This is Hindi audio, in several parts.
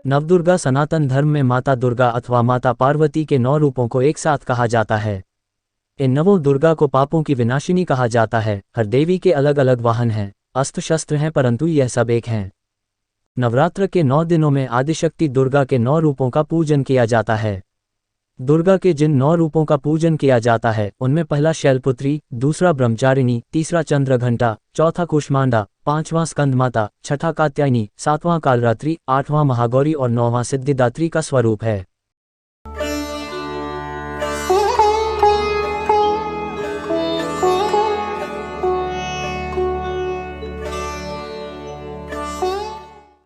नवदुर्गा सनातन धर्म में माता दुर्गा अथवा माता पार्वती के 9 रूपों को एक साथ कहा जाता है। इन नवों दुर्गा को पापों की विनाशिनी कहा जाता है। हर देवी के अलग अलग वाहन हैं, अस्त्र शस्त्र हैं, परंतु यह सब एक हैं। नवरात्र के 9 दिनों में आदिशक्ति दुर्गा के 9 रूपों का पूजन किया जाता है। दुर्गा के जिन 9 रूपों का पूजन किया जाता है उनमें पहला शैलपुत्री, दूसरा ब्रह्मचारिणी, तीसरा चंद्रघंटा, चौथा कूष्मांडा, पांचवां स्कंदमाता, छठा कात्यायनी, सातवां कालरात्रि, आठवां महागौरी और 9वां सिद्धिदात्री का स्वरूप है।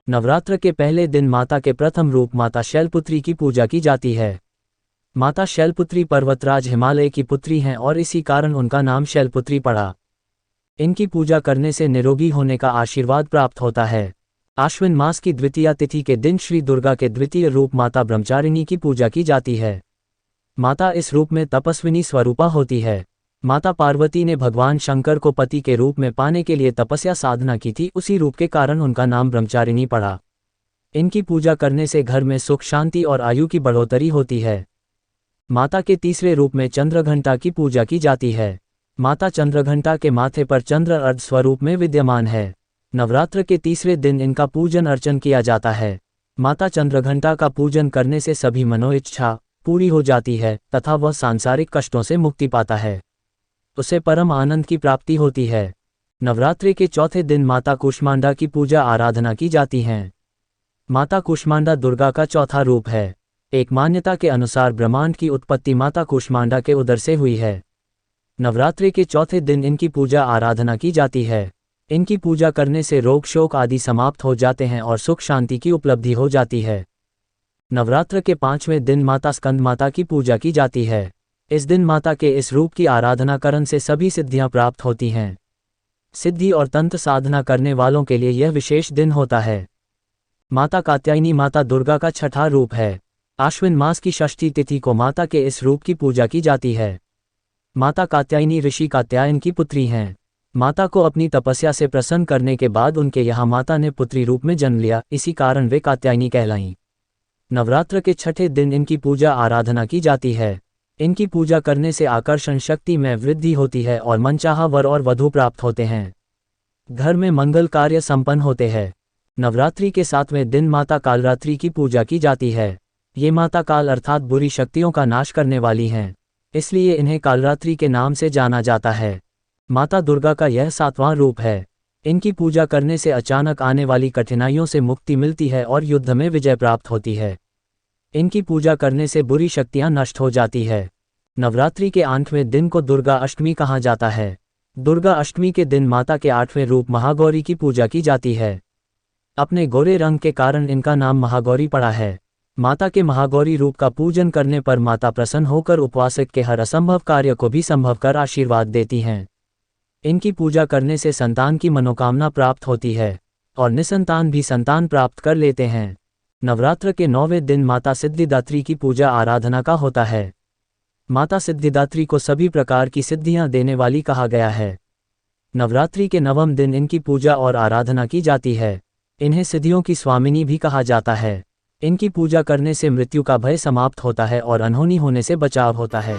नवरात्र के पहले दिन माता के प्रथम रूप माता शैलपुत्री की पूजा की जाती है। माता शैलपुत्री पर्वतराज हिमालय की पुत्री हैं और इसी कारण उनका नाम शैलपुत्री पड़ा। इनकी पूजा करने से निरोगी होने का आशीर्वाद प्राप्त होता है। आश्विन मास की द्वितीया तिथि के दिन श्री दुर्गा के द्वितीय रूप माता ब्रह्मचारिणी की पूजा की जाती है। माता इस रूप में तपस्विनी स्वरूपा होती है। माता पार्वती ने भगवान शंकर को पति के रूप में पाने के लिए तपस्या साधना की थी, उसी रूप के कारण उनका नाम ब्रह्मचारिणी पड़ा। इनकी पूजा करने से घर में सुख शांति और आयु की बढ़ोतरी होती है। माता के तीसरे रूप में चंद्रघंटा की पूजा की जाती है। माता चंद्रघंटा के माथे पर चंद्र अर्ध स्वरूप में विद्यमान है। नवरात्र के तीसरे दिन इनका पूजन अर्चन किया जाता है। माता चंद्रघंटा का पूजन करने से सभी मनोइच्छा पूरी हो जाती है तथा वह सांसारिक कष्टों से मुक्ति पाता है। उसे परम आनंद की प्राप्ति होती है। नवरात्रि के चौथे दिन माता कूष्मांडा की पूजा आराधना की जाती है। माता कूष्मांडा दुर्गा का चौथा रूप है। एक मान्यता के अनुसार ब्रह्मांड की उत्पत्ति माता कूष्मांडा के उदर से हुई है। नवरात्रि के चौथे दिन इनकी पूजा आराधना की जाती है। इनकी पूजा करने से रोग शोक आदि समाप्त हो जाते हैं और सुख शांति की उपलब्धि हो जाती है। नवरात्र के 5वें दिन माता स्कंदमाता की पूजा की जाती है। इस दिन माता के इस रूप की आराधना करने से सभी सिद्धियां प्राप्त होती हैं। सिद्धि और तंत्र साधना करने वालों के लिए यह विशेष दिन होता है। माता कात्यायनी माता दुर्गा का छठा रूप है। आश्विन मास की षष्ठी तिथि को माता के इस रूप की पूजा की जाती है। माता कात्यायनी ऋषि कात्यायन की पुत्री हैं। माता को अपनी तपस्या से प्रसन्न करने के बाद उनके यहाँ माता ने पुत्री रूप में जन्म लिया, इसी कारण वे कात्यायनी कहलाईं। नवरात्र के छठे दिन इनकी पूजा आराधना की जाती है। इनकी पूजा करने से आकर्षण शक्ति में वृद्धि होती है और मनचाहा वर और वधू प्राप्त होते हैं। घर में मंगल कार्य संपन्न होते हैं। नवरात्रि के 7वें दिन माता कालरात्रि की पूजा की जाती है। ये माता काल अर्थात बुरी शक्तियों का नाश करने वाली हैं, इसलिए इन्हें कालरात्रि के नाम से जाना जाता है। माता दुर्गा का यह 7वां रूप है। इनकी पूजा करने से अचानक आने वाली कठिनाइयों से मुक्ति मिलती है और युद्ध में विजय प्राप्त होती है। इनकी पूजा करने से बुरी शक्तियां नष्ट हो जाती है। नवरात्रि के 8वें दिन को दुर्गा अष्टमी कहा जाता है। दुर्गा अष्टमी के दिन माता के 8वें रूप महागौरी की पूजा की जाती है। अपने गोरे रंग के कारण इनका नाम महागौरी पड़ा है। माता के महागौरी रूप का पूजन करने पर माता प्रसन्न होकर उपवासक के हर असंभव कार्य को भी संभव कर आशीर्वाद देती हैं। इनकी पूजा करने से संतान की मनोकामना प्राप्त होती है और निसंतान भी संतान प्राप्त कर लेते हैं। नवरात्र के 9वें दिन माता सिद्धिदात्री की पूजा आराधना का होता है। माता सिद्धिदात्री को सभी प्रकार की सिद्धियां देने वाली कहा गया है। नवरात्रि के 9वें दिन इनकी पूजा और आराधना की जाती है। इन्हें सिद्धियों की स्वामिनी भी कहा जाता है। इनकी पूजा करने से मृत्यु का भय समाप्त होता है और अनहोनी होने से बचाव होता है।